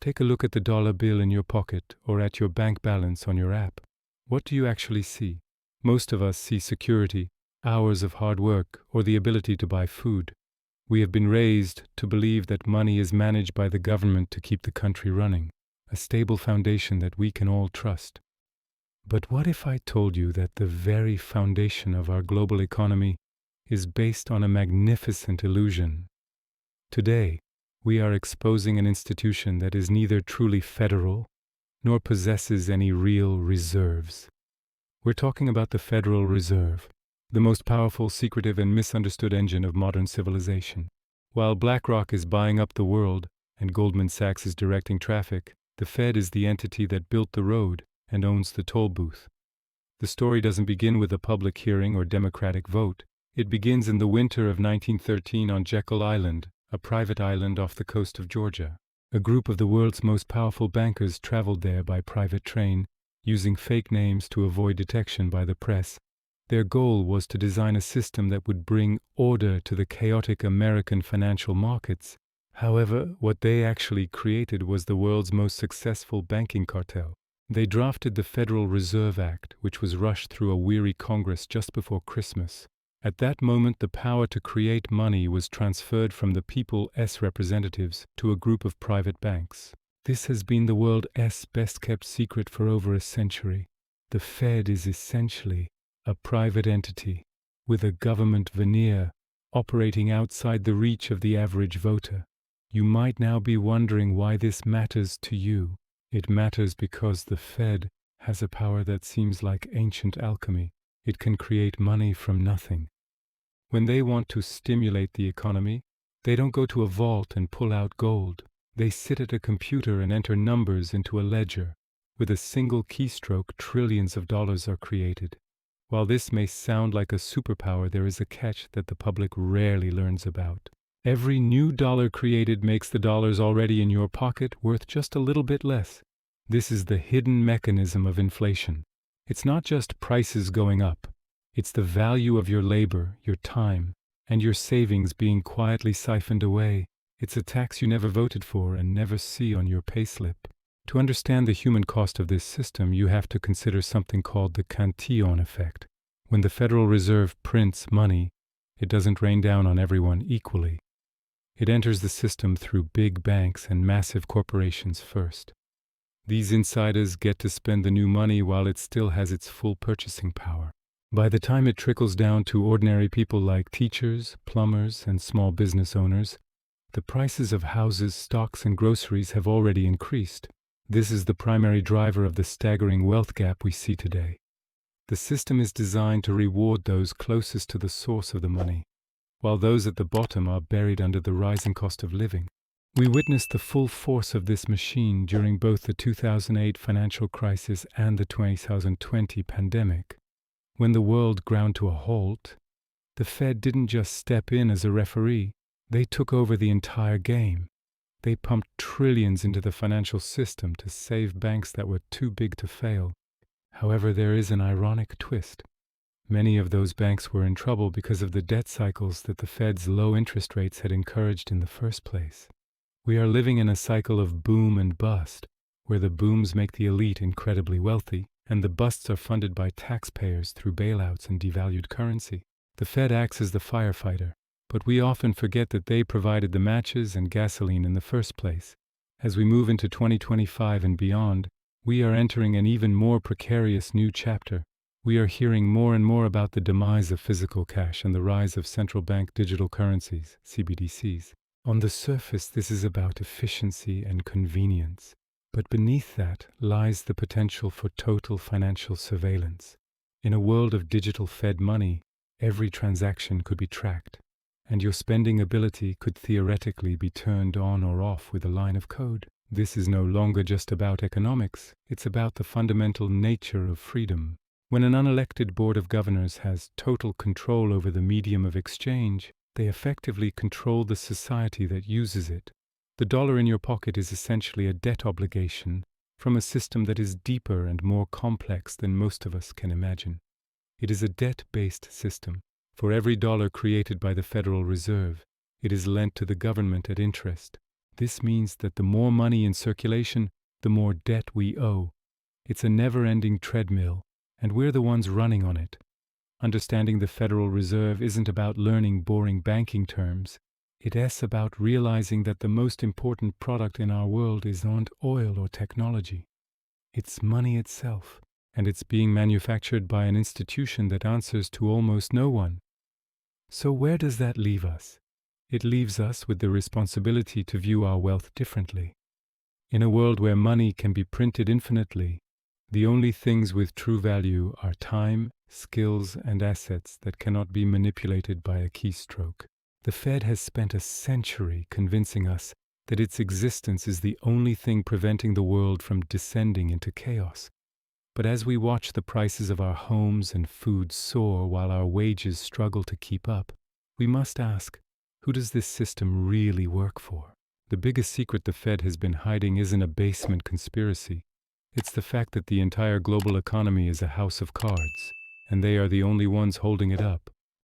Take a look at the dollar bill in your pocket or at your bank balance on your app. What do you actually see? Most of us see security, hours of hard work, or the ability to buy food. We have been raised to believe that money is managed by the government to keep the country running, a stable foundation that we can all trust. But what if I told you that the very foundation of our global economy is based on a magnificent illusion? Today, we are exposing an institution that is neither truly federal nor possesses any real reserves. We're talking about the Federal Reserve, the most powerful, secretive, and misunderstood engine of modern civilization. While BlackRock is buying up the world and Goldman Sachs is directing traffic, the Fed is the entity that built the road and owns the toll booth. The story doesn't begin with a public hearing or democratic vote. It begins in the winter of 1913 on Jekyll Island, a private island off the coast of Georgia. A group of the world's most powerful bankers traveled there by private train, using fake names to avoid detection by the press. Their goal was to design a system that would bring order to the chaotic American financial markets. However, what they actually created was the world's most successful banking cartel. They drafted the Federal Reserve Act, which was rushed through a weary Congress just before Christmas. At that moment, the power to create money was transferred from the people's representatives to a group of private banks. This has been the world's best-kept secret for over a century. The Fed is essentially a private entity with a government veneer operating outside the reach of the average voter. You might now be wondering why this matters to you. It matters because the Fed has a power that seems like ancient alchemy. It can create money from nothing. When they want to stimulate the economy, they don't go to a vault and pull out gold. They sit at a computer and enter numbers into a ledger. With a single keystroke, trillions of dollars are created. While this may sound like a superpower, there is a catch that the public rarely learns about. Every new dollar created makes the dollars already in your pocket worth just a little bit less. This is the hidden mechanism of inflation. It's not just prices going up. It's the value of your labor, your time, and your savings being quietly siphoned away. It's a tax you never voted for and never see on your payslip. To understand the human cost of this system, you have to consider something called the Cantillon effect. When the Federal Reserve prints money, it doesn't rain down on everyone equally. It enters the system through big banks and massive corporations first. These insiders get to spend the new money while it still has its full purchasing power. By the time it trickles down to ordinary people like teachers, plumbers, and small business owners, the prices of houses, stocks, and groceries have already increased. This is the primary driver of the staggering wealth gap we see today. The system is designed to reward those closest to the source of the money, while those at the bottom are buried under the rising cost of living. We witnessed the full force of this machine during both the 2008 financial crisis and the 2020 pandemic. When the world ground to a halt, the Fed didn't just step in as a referee. They took over the entire game. They pumped trillions into the financial system to save banks that were too big to fail. However, there is an ironic twist. Many of those banks were in trouble because of the debt cycles that the Fed's low interest rates had encouraged in the first place. We are living in a cycle of boom and bust, where the booms make the elite incredibly wealthy, and the busts are funded by taxpayers through bailouts and devalued currency. The Fed acts as the firefighter, but we often forget that they provided the matches and gasoline in the first place. As we move into 2025 and beyond, we are entering an even more precarious new chapter. We are hearing more and more about the demise of physical cash and the rise of central bank digital currencies, CBDCs. On the surface, this is about efficiency and convenience, but beneath that lies the potential for total financial surveillance. In a world of digital Fed money, every transaction could be tracked, and your spending ability could theoretically be turned on or off with a line of code. This is no longer just about economics, it's about the fundamental nature of freedom. When an unelected board of governors has total control over the medium of exchange, they effectively control the society that uses it. The dollar in your pocket is essentially a debt obligation from a system that is deeper and more complex than most of us can imagine. It is a debt-based system. For every dollar created by the Federal Reserve, it is lent to the government at interest. This means that the more money in circulation, the more debt we owe. It's a never-ending treadmill, and we're the ones running on it. Understanding the Federal Reserve isn't about learning boring banking terms. It's about realizing that the most important product in our world isn't oil or technology. It's money itself, and it's being manufactured by an institution that answers to almost no one. So where does that leave us? It leaves us with the responsibility to view our wealth differently. In a world where money can be printed infinitely, the only things with true value are time, skills, and assets that cannot be manipulated by a keystroke. The Fed has spent a century convincing us that its existence is the only thing preventing the world from descending into chaos. But as we watch the prices of our homes and food soar while our wages struggle to keep up, we must ask, who does this system really work for? The biggest secret the Fed has been hiding isn't a basement conspiracy. It's the fact that the entire global economy is a house of cards, and they are the only ones holding it up.